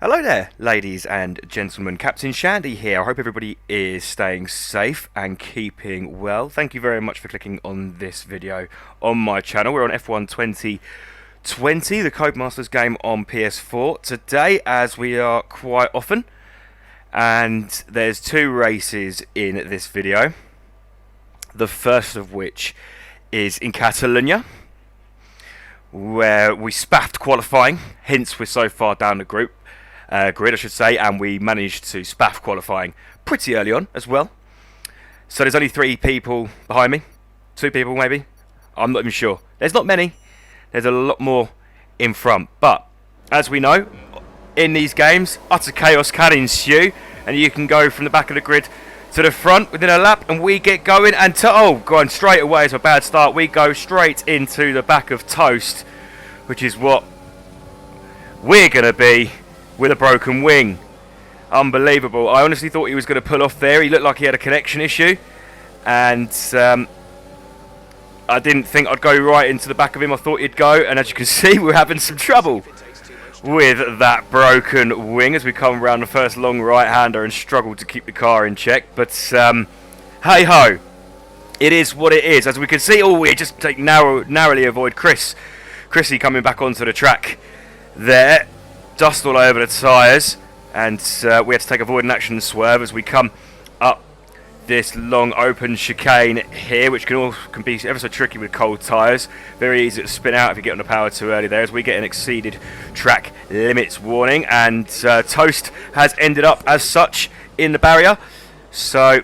Hello there, ladies and gentlemen. Captain Shandy here. I hope everybody is staying safe and keeping well. Thank you very much for clicking on this video on my channel. We're on F1 2020, the Codemasters game on PS4. Today, as we are quite often, and there's two races in this video. The first of which is in Catalonia, where we spaffed qualifying, hence we're so far down the grid, I should say, and we managed to spaff qualifying pretty early on as well. So there's only 3 people behind me, 2 people maybe, I'm not even sure. There's not many, there's a lot more in front, but as we know, in these games, utter chaos can ensue, and you can go from the back of the grid to the front within a lap, and we get going, and going straight away is a bad start. We go straight into the back of Toast, which is what we're going to be with a broken wing. Unbelievable. I honestly thought he was going to pull off there. He looked like he had a connection issue, and I didn't think I'd go right into the back of him. I thought he'd go, and as you can see, we're having some trouble with that broken wing as we come around the first long right-hander and struggle to keep the car in check. But hey-ho, it is what it is. As we can see, we just narrowly avoid Chrissy coming back onto the track there. Dust all over the tyres, and we had to take avoiding action and swerve as we come up this long open chicane here, which can be ever so tricky with cold tyres. Very easy to spin out if you get on the power too early there, as we get an exceeded track limits warning, and Toast has ended up as such in the barrier, so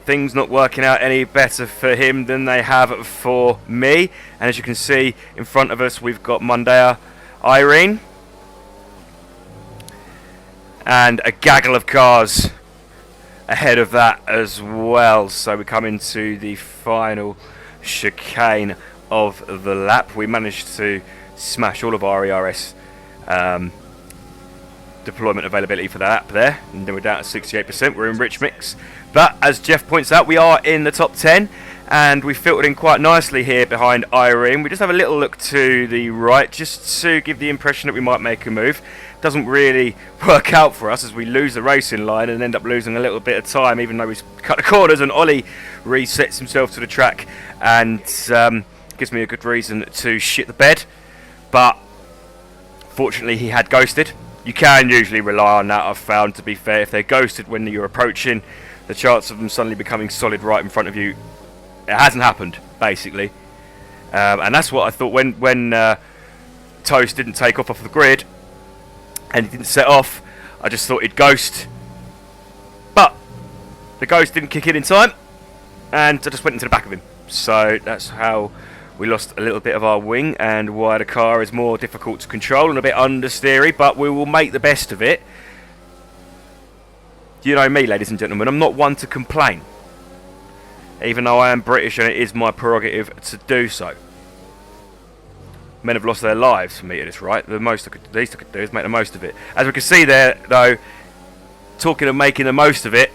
things not working out any better for him than they have for me. And as you can see in front of us, we've got Monday Irene and a gaggle of cars ahead of that as well. So we come into the final chicane of the lap. We managed to smash all of our ERS deployment availability for that lap there, and then we're down to 68%. We're in rich mix, but as Jeff points out, we are in the top 10, and we filtered in quite nicely here behind Irene. We just have a little look to the right just to give the impression that we might make a move. Doesn't really work out for us as we lose the racing line and end up losing a little bit of time, even though we cut the corners, and Ollie resets himself to the track and gives me a good reason to shit the bed. But fortunately he had ghosted. You can usually rely on that, I've found, to be fair. If they're ghosted when you're approaching, the chance of them suddenly becoming solid right in front of you, it hasn't happened, basically. And that's what I thought when Toast didn't take off the grid and he didn't set off. I just thought he'd ghost, but the ghost didn't kick in time, and I just went into the back of him. So that's how we lost a little bit of our wing, and why the car is more difficult to control and a bit understeery, but we will make the best of it. You know me, ladies and gentlemen, I'm not one to complain, even though I am British and it is my prerogative to do so. Men have lost their lives for me to this, right? The least I could do is make the most of it. As we can see there, though, talking of making the most of it,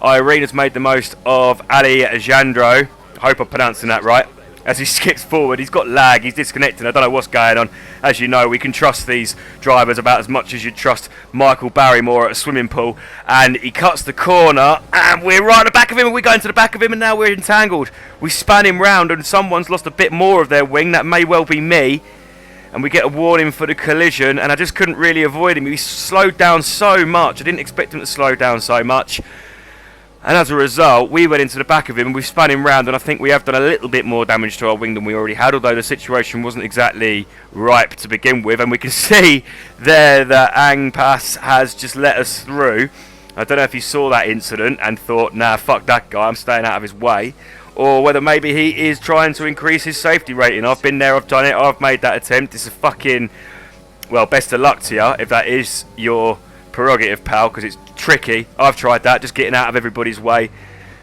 Irene has made the most of Alejandro. I hope I'm pronouncing that right. As he skips forward, he's got lag, he's disconnecting, I don't know what's going on. As you know, we can trust these drivers about as much as you'd trust Michael Barrymore at a swimming pool. And he cuts the corner, and we're right at the back of him, and we go into the back of him, and now we're entangled. We span him round, and someone's lost a bit more of their wing. That may well be me. And we get a warning for the collision, and I just couldn't really avoid him. He slowed down so much. I didn't expect him to slow down so much. And as a result, we went into the back of him and we spun him round, and I think we have done a little bit more damage to our wing than we already had, although the situation wasn't exactly ripe to begin with. And we can see there that Angpass has just let us through. I don't know if he saw that incident and thought, nah, fuck that guy, I'm staying out of his way. Or whether maybe he is trying to increase his safety rating. I've been there, I've done it, I've made that attempt. It's a fucking, well, best of luck to you if that is your prerogative, pal, because it's tricky. I've tried that, just getting out of everybody's way,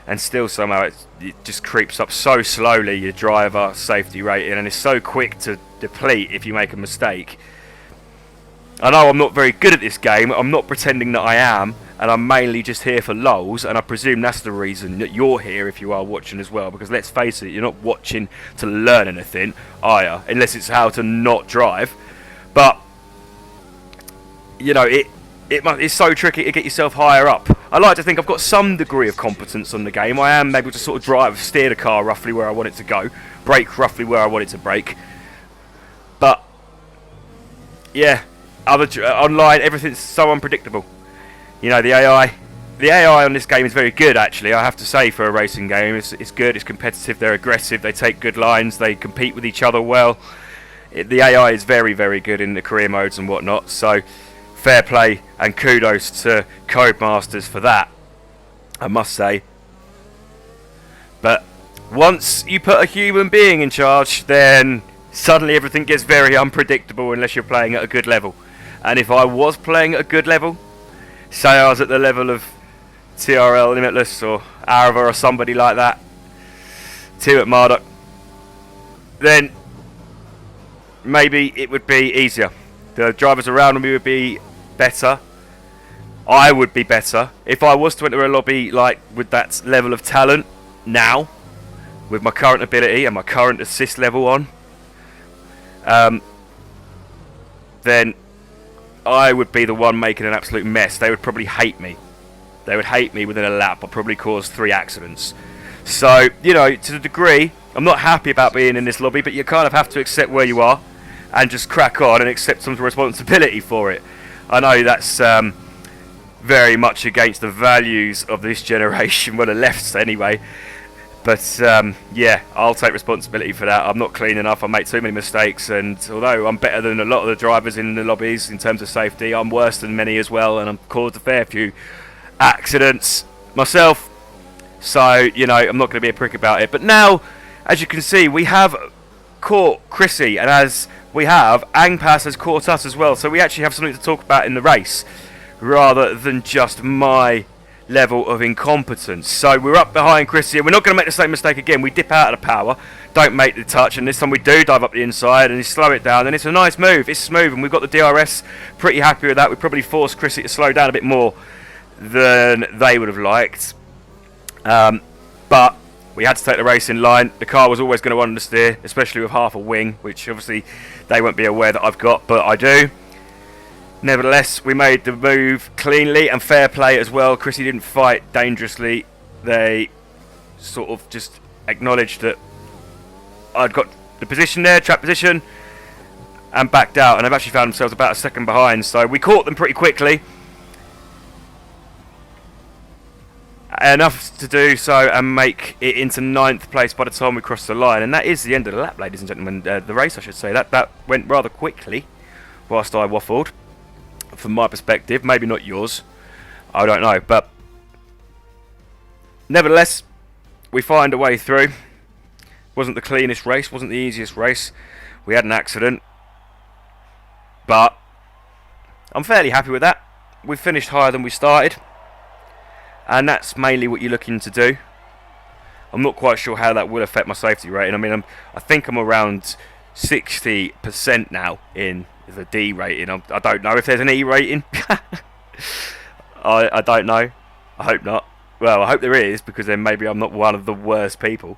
and still somehow it just creeps up so slowly, your driver safety rating, and it's so quick to deplete if you make a mistake. I know I'm not very good at this game, I'm not pretending that I am, and I'm mainly just here for lols, and I presume that's the reason that you're here if you are watching as well, because let's face it, you're not watching to learn anything, are you? Unless it's how to not drive. But you know, it's so tricky to get yourself higher up. I like to think I've got some degree of competence on the game. I am able to sort of steer the car roughly where I want it to go, brake roughly where I want it to brake. But yeah, online everything's so unpredictable. You know, the AI on this game is very good, actually. I have to say, for a racing game, it's good. It's competitive. They're aggressive. They take good lines. They compete with each other well. The AI is very, very good in the career modes and whatnot. So, fair play and kudos to Codemasters for that, I must say. But once you put a human being in charge, then suddenly everything gets very unpredictable unless you're playing at a good level. And if I was playing at a good level, say I was at the level of TRL Limitless or Arava or somebody like that, Team at Marduk, then maybe it would be easier. The drivers around me would be better. I would be better. If I was to enter a lobby like with that level of talent now, with my current ability and my current assist level on, then I would be the one making an absolute mess. They would probably hate me. They would hate me within a lap. I'd probably cause 3 accidents. So, you know, to the degree, I'm not happy about being in this lobby, but you kind of have to accept where you are and just crack on and accept some responsibility for it. I know that's very much against the values of this generation, well, the left anyway. But yeah, I'll take responsibility for that. I'm not clean enough. I make too many mistakes, and although I'm better than a lot of the drivers in the lobbies in terms of safety, I'm worse than many as well, and I've caused a fair few accidents myself. So, you know, I'm not going to be a prick about it. But now, as you can see, we have caught Chrissy, and as we have, Angpass has caught us as well. So we actually have something to talk about in the race, rather than just my level of incompetence. So we're up behind Chrissy, and we're not going to make the same mistake again. We dip out of the power, don't make the touch, and this time we do dive up the inside and slow it down, and it's a nice move. It's smooth, and we've got the DRS pretty happy with that. We probably forced Chrissy to slow down a bit more than they would have liked, but we had to take the race in line. The car was always going to understeer, especially with half a wing, which obviously they won't be aware that I've got, but I do. Nevertheless, we made the move cleanly and fair play as well. Chrissy didn't fight dangerously. They sort of just acknowledged that I'd got the position there, track position, and backed out. And they've actually found themselves about a second behind. So we caught them pretty quickly. Enough to do so and make it into 9th place by the time we crossed the line. And that is the end of the lap, ladies and gentlemen. The race, I should say. That went rather quickly whilst I waffled. From my perspective, maybe not yours, I don't know, but nevertheless, we find a way through. Wasn't the cleanest race, wasn't the easiest race. We had an accident, but I'm fairly happy with that. We finished higher than we started, and that's mainly what you're looking to do. I'm not quite sure how that will affect my safety rating. I mean, I think I'm around 60% now in the D rating. I don't know if there's an E rating. I don't know. I hope not. Well, I hope there is, because then maybe I'm not one of the worst people.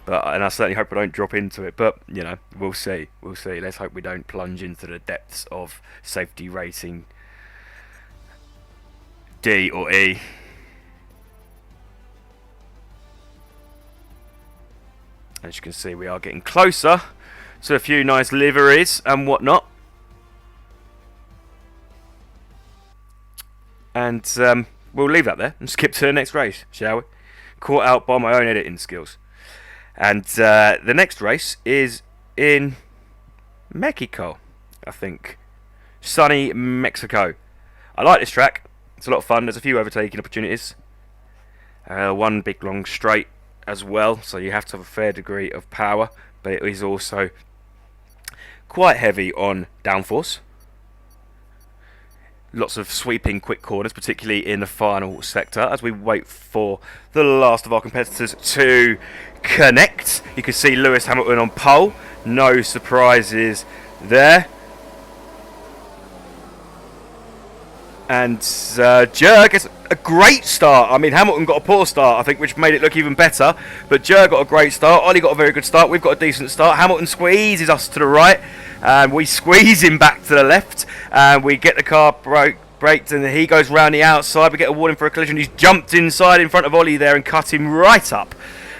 And I certainly hope I don't drop into it. But, you know, we'll see. We'll see. Let's hope we don't plunge into the depths of safety rating D or E. As you can see, we are getting closer to a few nice liveries and whatnot. And we'll leave that there and skip to the next race, shall we? Caught out by my own editing skills. And the next race is in Mexico, I think. Sunny Mexico. I like this track. It's a lot of fun. There's a few overtaking opportunities. One big long straight as well, so you have to have a fair degree of power, but it is also quite heavy on downforce. Lots of sweeping quick corners, particularly in the final sector, as we wait for the last of our competitors to connect. You can see Lewis Hamilton on pole. No surprises there. And Jer gets a great start. I mean, Hamilton got a poor start, I think, which made it look even better. But Jer got a great start. Ollie got a very good start. We've got a decent start. Hamilton squeezes us to the right. and we squeeze him back to the left, and we get the car braked, and he goes round the outside. We get a warning for a collision. He's jumped inside in front of Ollie there and cut him right up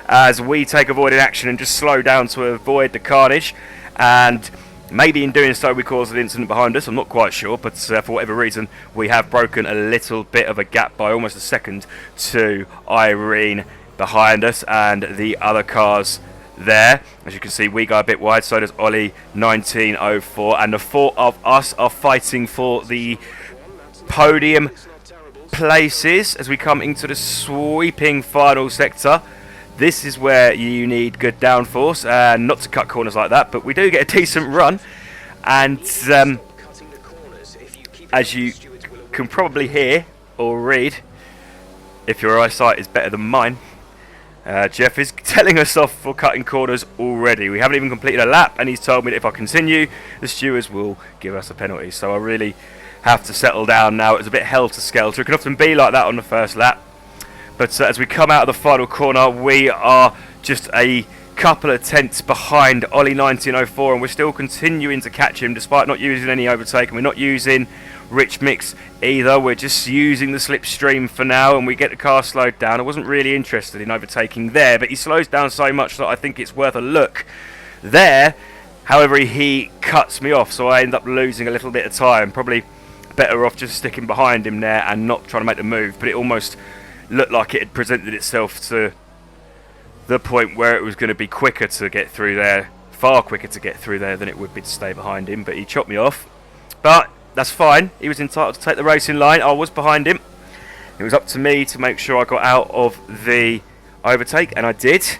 as we take avoided action and just slow down to avoid the carnage. And maybe in doing so we caused an incident behind us, I'm not quite sure, but for whatever reason we have broken a little bit of a gap by almost a second to Irene behind us and the other cars there. As you can see, we go a bit wide, so does Ollie 1904, and the four of us are fighting for the podium places as we come into the sweeping final sector. This is where you need good downforce, not to cut corners like that, but we do get a decent run. And as you can probably hear or read, if your eyesight is better than mine, Jeff is telling us off for cutting corners already. We haven't even completed a lap, and he's told me that if I continue, the stewards will give us a penalty. So I really have to settle down now. It's a bit helter-skelter. It can often be like that on the first lap. But as we come out of the final corner, we are just a couple of tenths behind Ollie 1904, and we're still continuing to catch him despite not using any overtake, and we're not using Rich Mix either. We're just using the slipstream for now, and we get the car slowed down. I wasn't really interested in overtaking there, but he slows down so much that I think it's worth a look there. However, he cuts me off, so I end up losing a little bit of time. Probably better off just sticking behind him there and not trying to make the move, but it almost looked like it had presented itself to the point where it was going to be quicker to get through there, far quicker to get through there than it would be to stay behind him. But he chopped me off, but that's fine. He was entitled to take the racing line. I was behind him. It was up to me to make sure I got out of the overtake, and I did.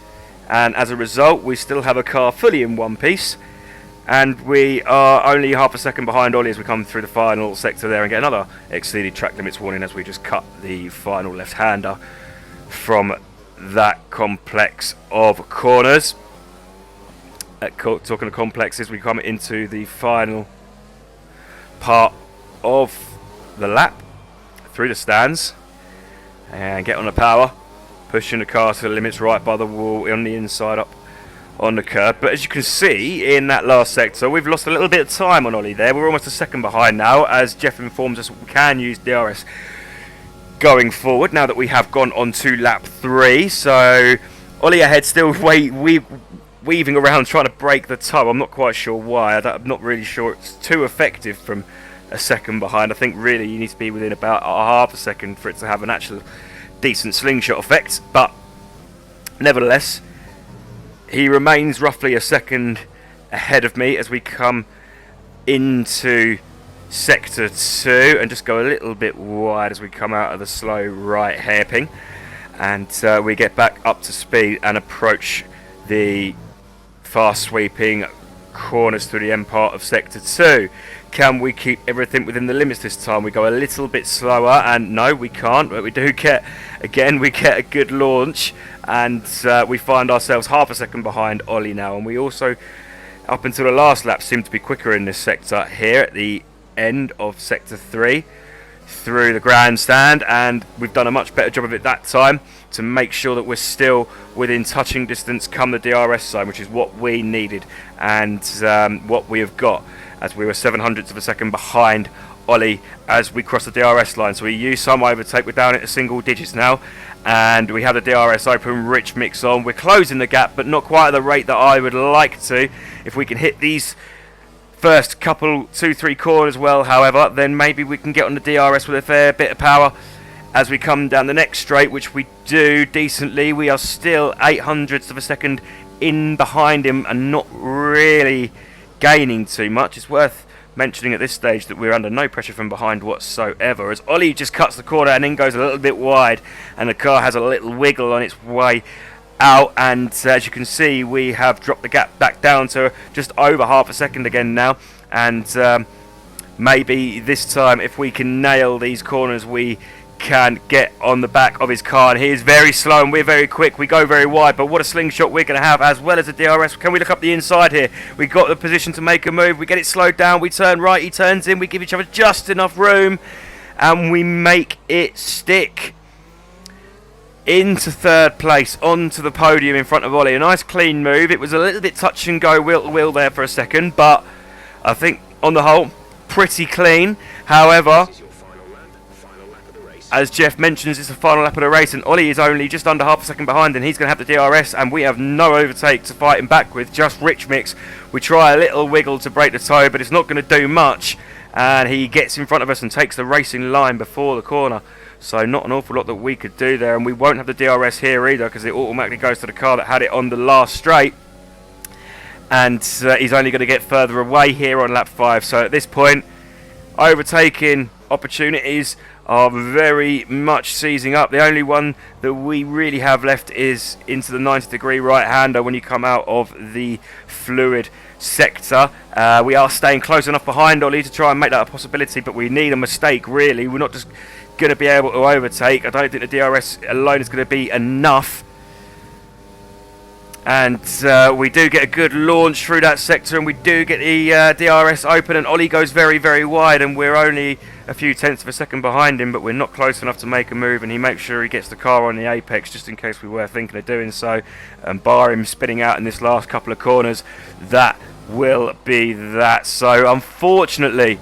And as a result, we still have a car fully in one piece, and we are only half a second behind Ollie as we come through the final sector there and get another exceeded track limits warning as we just cut the final left-hander from that complex of corners. Talking of complexes, we come into the final part of the lap through the stands and get on the power, pushing the car to the limits right by the wall on the inside up on the curb. But as you can see in that last sector, we've lost a little bit of time on Ollie there. We're almost a second behind now, as Jeff informs us we can use DRS going forward now that we have gone on to lap 3. So Ollie ahead, still weaving around trying to break the toe. I'm not quite sure why. I'm not really sure it's too effective from a second behind. I think really you need to be within about a half a second for it to have an actual decent slingshot effect, but nevertheless he remains roughly a second ahead of me as we come into sector 2 and just go a little bit wide as we come out of the slow right hairpin, and we get back up to speed and approach the fast sweeping corners through the end part of sector 2. Can we keep everything within the limits this time? We go a little bit slower, and no, we can't, but we do get, again, we get a good launch, and we find ourselves half a second behind Ollie now. And we also, up until the last lap, seem to be quicker in this sector here at the end of sector 3 through the grandstand, and we've done a much better job of it that time to make sure that we're still within touching distance come the DRS zone, which is what we needed and what we have got, as we were 700ths of a second behind Ollie as we cross the DRS line. So we use some overtake. We're down into single digits now, and we have the DRS open, Rich Mix on. We're closing the gap, but not quite at the rate that I would like to. If we can hit these first couple 2-3 corners well, however, then maybe we can get on the DRS with a fair bit of power as we come down the next straight, which we do decently. We are still 800ths of a second in behind him and not really gaining too much. It's worth mentioning at this stage that we're under no pressure from behind whatsoever, as Ollie just cuts the corner and then goes a little bit wide, and the car has a little wiggle on its way out, and as you can see we have dropped the gap back down to just over half a second again now, and maybe this time if we can nail these corners we can get on the back of his car. And he is very slow and we're very quick. We go very wide, but what a slingshot we're going to have, as well as the DRS. Can we look up the inside here? We got the position to make a move. We get it slowed down. We turn right. He turns in. We give each other just enough room, and we make it stick into third place, onto the podium in front of Ollie. A nice clean move. It was a little bit touch and go, will there for a second, but I think on the whole, pretty clean. However, as Jeff mentions, it's the final lap of the race, and Ollie is only just under half a second behind, and he's going to have the DRS, and we have no overtake to fight him back with, just Rich Mix. We try a little wiggle to break the toe, but it's not going to do much, and he gets in front of us and takes the racing line before the corner. So not an awful lot that we could do there, and we won't have the DRS here either, because it automatically goes to the car that had it on the last straight. And he's only going to get further away here on lap 5. So at this point, overtaking opportunities are very much seizing up. The only one that we really have left is into the 90-degree right-hander when you come out of the fluid sector. We are staying close enough behind Ollie to try and make that a possibility, but we need a mistake, really. We're not just going to be able to overtake. I don't think the DRS alone is going to be enough. And we do get a good launch through that sector, and we do get the DRS open, and Ollie goes very, very wide, and we're only a few tenths of a second behind him, but we're not close enough to make a move, and he makes sure he gets the car on the apex just in case we were thinking of doing so. And bar him spinning out in this last couple of corners, that will be that. So unfortunately,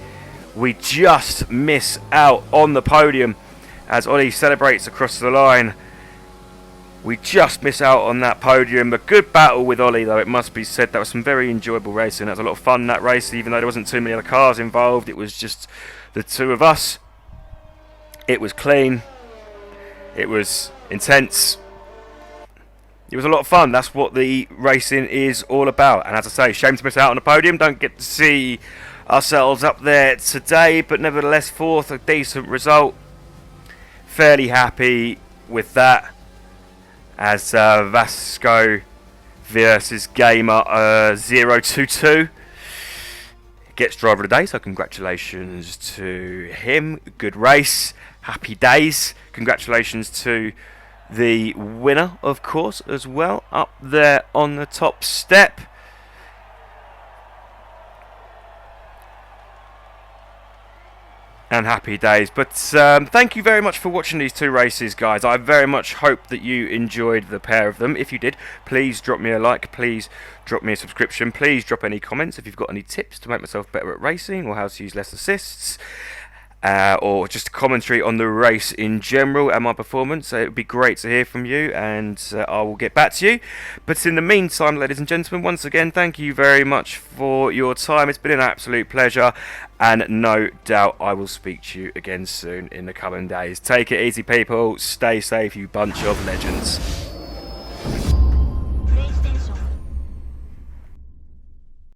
we just miss out on the podium as Ollie celebrates across the line. We just miss out on that podium. A good battle with Ollie, though, it must be said. That was some very enjoyable racing. That was a lot of fun, that race, even though there wasn't too many other cars involved. It was just the two of us. It was clean. It was intense. It was a lot of fun. That's what the racing is all about. And as I say, shame to miss out on the podium. Don't get to see ourselves up there today, but nevertheless, fourth, a decent result. Fairly happy with that. As Vasco versus Gamer 022 gets driver of the day, so congratulations to him. Good race, happy days. Congratulations to the winner, of course, as well, up there on the top step. And happy days. But thank you very much for watching these two races, guys. I very much hope that you enjoyed the pair of them. If you did, please drop me a like, please drop me a subscription, please drop any comments if you've got any tips to make myself better at racing, or how to use less assists, or just a commentary on the race in general and my performance. It would be great to hear from you, and I will get back to you. But in the meantime, ladies and gentlemen, once again, thank you very much for your time. It's been an absolute pleasure, and no doubt I will speak to you again soon in the coming days. Take it easy, people. Stay safe, you bunch of legends.